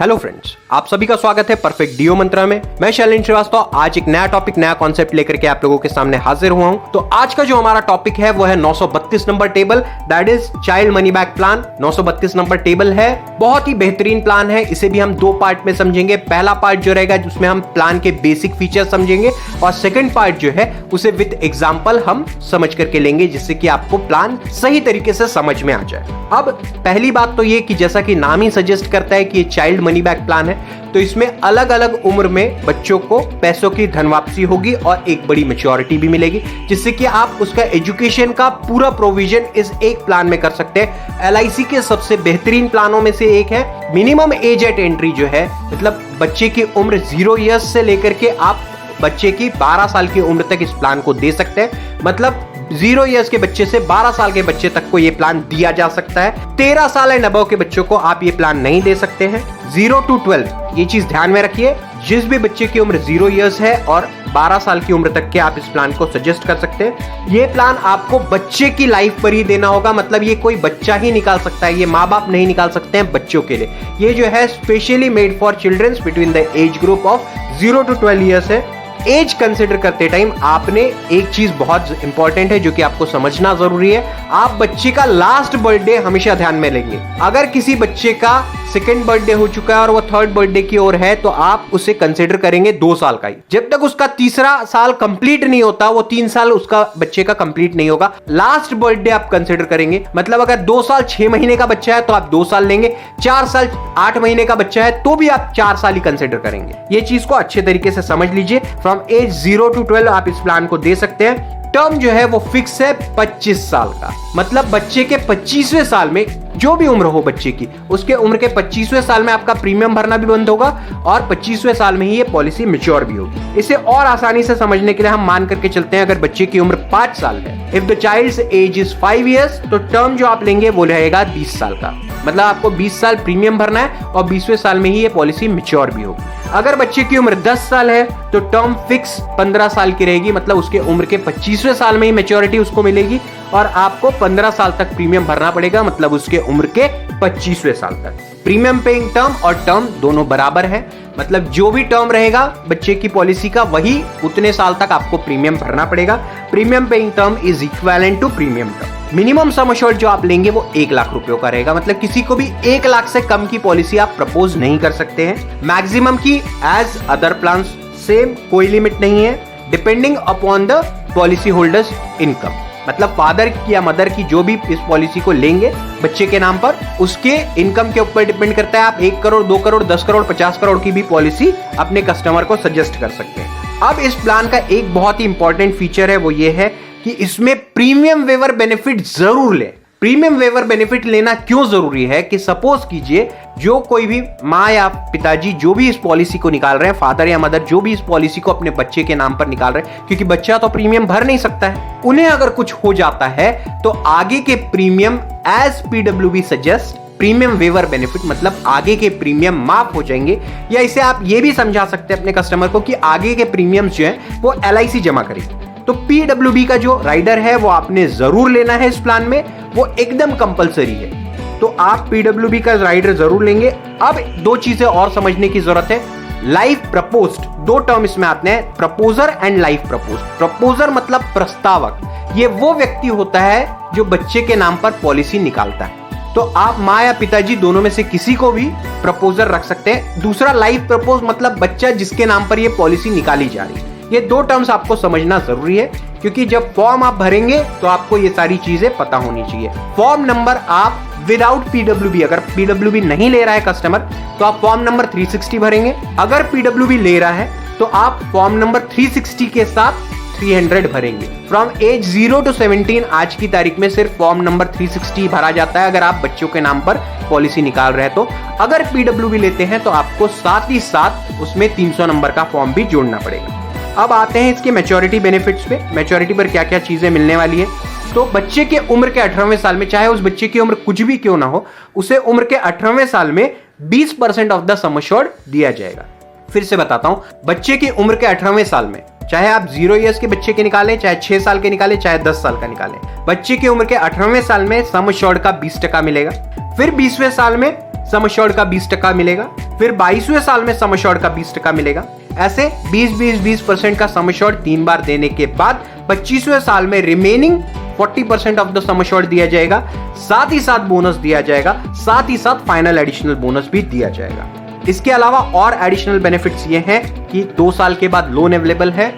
Hello friends, आप सभी का स्वागत है परफेक्ट डीओ मंत्रा में। मैं शैलेंद्र श्रीवास्तव आज एक नया टॉपिक, नया कॉन्सेप्ट लेकर के आप लोगों के सामने हाजिर हुआ हूं। तो आज का जो हमारा टॉपिक है वो है 932 number table, that is child money back plan. 932 number table है, बहुत ही बेहतरीन प्लान है। इसे भी हम दो पार्ट में समझेंगे। पहला पार्ट जो रहेगा जिसमें हम प्लान के बेसिक फीचर समझेंगे, और सेकंड पार्ट जो है उसे विद एग्जांपल हम समझ करके लेंगे, जिससे कि आपको प्लान सही तरीके से समझ में आ जाए। अब पहली बात तो ये कि जैसा कि नाम ही सजेस्ट करता है कि ये चाइल्ड मनी बैक प्लान है, तो इसमें अलग अलग उम्र में बच्चों को पैसों की धन वापसी होगी और एक बड़ी मैच्योरिटी भी मिलेगी, जिससे कि आप उसका एजुकेशन का पूरा प्रोविजन इस एक प्लान में कर सकते हैं। एलआईसी के सबसे बेहतरीन प्लानों में से एक है। मिनिमम एज एट एंट्री जो है, मतलब बच्चे की उम्र 0 ईयर्स से लेकर के आप बच्चे की 12 साल की उम्र तक इस प्लान को दे सकते हैं। मतलब 0 ईयर्स के बच्चे से 12 साल के बच्चे तक को यह प्लान दिया जा सकता है। 13 साल एंड अबव के बच्चों को आप ये प्लान नहीं दे सकते हैं। 0 to 12 ये चीज ध्यान में रखिए। जिस भी बच्चे की उम्र 0 ईयर्स है और 12 साल की उम्र तक के आप इस प्लान को सजेस्ट कर सकते हैं। ये प्लान आपको बच्चे की लाइफ पर ही देना होगा, मतलब ये कोई बच्चा ही निकाल सकता है, ये माँ बाप नहीं निकाल सकते हैं बच्चों के लिए। ये जो है specially made for childrens between the age group of 0 to 12 years है। एज कंसिडर करते टाइम आपने एक चीज बहुत इंपॉर्टेंट है जो कि आपको समझना जरूरी है। आप बच्चे का लास्ट बर्थडे हमेशा ध्यान में लेंगे। अगर किसी बच्चे का सेकंड बर्थडे हो चुका है और वो थर्ड बर्थडे की ओर है, तो आप उसे कंसिडर करेंगे 2 साल का ही। जब तक उसका तीसरा साल कंप्लीट नहीं होता, वो 3 साल उसका बच्चे का कंप्लीट नहीं होगा। लास्ट बर्थडे आप कंसिडर करेंगे, मतलब अगर 2 साल 6 महीने का बच्चा है तो आप 2 साल लेंगे। 4 साल 8 महीने का बच्चा है तो भी आप 4 साल ही कंसिडर करेंगे। ये चीज को अच्छे तरीके से समझ लीजिए। फ्रॉम एज 0 to 12 आप इस प्लान को दे सकते हैं। टर्म जो है वो फिक्स है 25 साल का, मतलब बच्चे के 25वें साल में जो भी उम्र हो बच्चे की, उसके उम्र के 25वें साल में आपका प्रीमियम भरना भी बंद होगा और 25वें साल में ही ये पॉलिसी मैच्योर भी होगी। इसे और आसानी से समझने के लिए हम मान करके चलते हैं, अगर बच्चे की उम्र 5 साल है, if the child's age is 5 years, तो टर्म जो आप लेंगे वो रहेगा 20 साल का। मतलब आपको 20 साल प्रीमियम भरना है और 20वें साल में ही ये पॉलिसी मैच्योर भी होगी। अगर बच्चे की उम्र 10 साल है तो टर्म फिक्स 15 साल की रहेगी, मतलब उसके उम्र के 25वें साल में ही मैच्योरिटी उसको मिलेगी और आपको 15 साल तक प्रीमियम भरना पड़ेगा, मतलब उसके उम्र के 25वें साल तक। प्रीमियम पेइंग टर्म और टर्म दोनों बराबर है, मतलब जो भी टर्म रहेगा बच्चे की पॉलिसी का, वही उतने साल तक आपको प्रीमियम भरना पड़ेगा। Premium paying term is equivalent to premium term. Minimum sum assured जो आप लेंगे वो 1 लाख रुपयों का रहेगा, मतलब किसी को भी 1 लाख से कम की पॉलिसी आप प्रपोज नहीं कर सकते हैं। मैक्सिमम की एज अदर प्लान सेम, कोई लिमिट नहीं है, depending upon the policy holders income. मतलब फादर या मदर की जो भी इस पॉलिसी को लेंगे बच्चे के नाम पर, उसके इनकम के ऊपर डिपेंड करता है। आप 1 करोड़ 2 करोड़ 10 करोड़ 50 करोड़ की भी पॉलिसी अपने कस्टमर को सजेस्ट कर सकते हैं। अब इस प्लान का एक बहुत ही इंपॉर्टेंट फीचर है, वो ये है कि इसमें प्रीमियम वेवर बेनिफिट जरूर लें। प्रीमियम वेवर बेनिफिट लेना क्यों जरूरी है कि सपोज कीजिए जो कोई भी माँ या पिताजी जो भी इस पॉलिसी को निकाल रहे हैं, फादर या मदर जो भी इस पॉलिसी को अपने बच्चे के नाम पर निकाल रहे हैं, क्योंकि बच्चा तो प्रीमियम भर नहीं सकता है, उन्हें अगर कुछ हो जाता है तो आगे के premium age PWB suggest premium waiver benefit, मतलब आगे के प्रीमियम माफ हो जाएंगे। या इसे आप ये भी समझा सकते हैं अपने कस्टमर को कि आगे के प्रीमियम्स जो है वो एलआईसी जमा करेगी। तो पीडब्ल्यूबी का जो राइडर है वो आपने जरूर लेना है इस प्लान में, वो एकदम कंपलसरी है। तो आप पीडब्ल्यूबी का राइडर जरूर लेंगे। अब 2 चीजें और समझने की जरूरत है। लाइफ प्रपोज्ड, 2 टर्म इसमें आते हैं, proposer and life proposed. Proposer मतलब प्रस्तावक, ये वो व्यक्ति होता है जो बच्चे के नाम पर पॉलिसी निकालता है। तो आप माँ या पिताजी दोनों में से किसी को भी प्रपोजर रख सकते हैं। दूसरा लाइफ प्रपोज, मतलब बच्चा जिसके नाम पर ये पॉलिसी निकाली जा रही है। ये 2 टर्म्स आपको समझना जरूरी है, क्योंकि जब फॉर्म आप भरेंगे तो आपको ये सारी चीजें पता होनी चाहिए। फॉर्म नंबर आप विदाउट पीडब्ल्यूबी, अगर पीडब्ल्यूबी नहीं ले रहा है कस्टमर, तो आप फॉर्म नंबर 360 भरेंगे। अगर पीडब्ल्यूबी ले रहा है तो आप फॉर्म नंबर 360 के साथ 300 भरेंगे। फ्रॉम एज 0 to 17 आज की तारीख में सिर्फ फॉर्म नंबर 360 भरा जाता है अगर आप बच्चों के नाम पर पॉलिसी निकाल रहे हैं। तो अगर पीडब्ल्यूबी लेते हैं तो आपको साथ ही साथ उसमें 300 नंबर का फॉर्म भी जोड़ना पड़ेगा। अब आते हैं इसके मैच्योरिटी बेनिफिट्स पे। मैच्योरिटी पर क्या क्या चीजें मिलने वाली है। तो बच्चे के उम्र के 18वें साल में, चाहे उस बच्चे की उम्र कुछ भी क्यों ना हो, उसे उम्र के 18वें साल में 20% ऑफ द सम एश्योर्ड दिया जाएगा। फिर से बताता हूं, बच्चे की उम्र के 18वें साल में, चाहे आप 0 ईयर्स के बच्चे के निकालें, चाहे 6 साल के निकालें, चाहे 10 साल का निकालें, बच्चे की उम्र के 18वें साल में सम एश्योर्ड का 20% मिलेगा। फिर 20वें साल में सम एश्योर्ड का 20% मिलेगा, फिर 22वें साल में सम एश्योर्ड का 20% मिलेगा। ऐसे 20-20-20% का सम एश्योर्ड 3 बार देने के बाद 25वें साल में remaining 40% of the sum assured दिया जाएगा, साथ ही साथ बोनस दिया जाएगा, साथ ही साथ फाइनल एडिशनल बोनस भी दिया जाएगा। इसके अलावा और एडिशनल बेनिफिट्स ये हैं कि 2 साल के बाद लोन अवेलेबल है,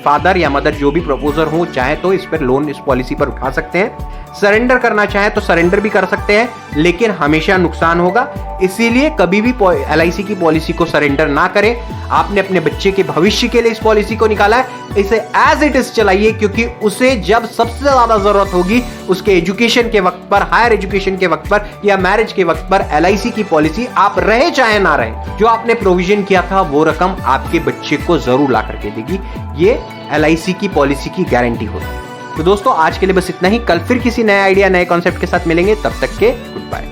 फादर या मदर जो भी प्रपोजर हो चाहे तो इस पर लोन इस पॉलिसी पर उठा सकते हैं। सरेंडर करना चाहे तो सरेंडर भी कर सकते हैं, लेकिन हमेशा नुकसान होगा, इसीलिए कभी भी LIC की पॉलिसी को सरेंडर ना करें। आपने अपने बच्चे के भविष्य के लिए इस पॉलिसी को निकाला है, इसे एज इट इज चलाइए, क्योंकि उसे जब सबसे ज्यादा जरूरत होगी उसके एजुकेशन के वक्त पर, हायर एजुकेशन के वक्त पर या मैरिज के वक्त पर LIC की पॉलिसी आप रहे चाहे ना रहे, जो आपने प्रोविजन किया था वो रकम आपके बच्चे को जरूर ला करके देगी। ये LIC की पॉलिसी की गारंटी होती है। तो दोस्तों आज के लिए बस इतना ही। कल फिर किसी नए आइडिया, नए कॉन्सेप्ट के साथ मिलेंगे, तब तक के गुड बाय।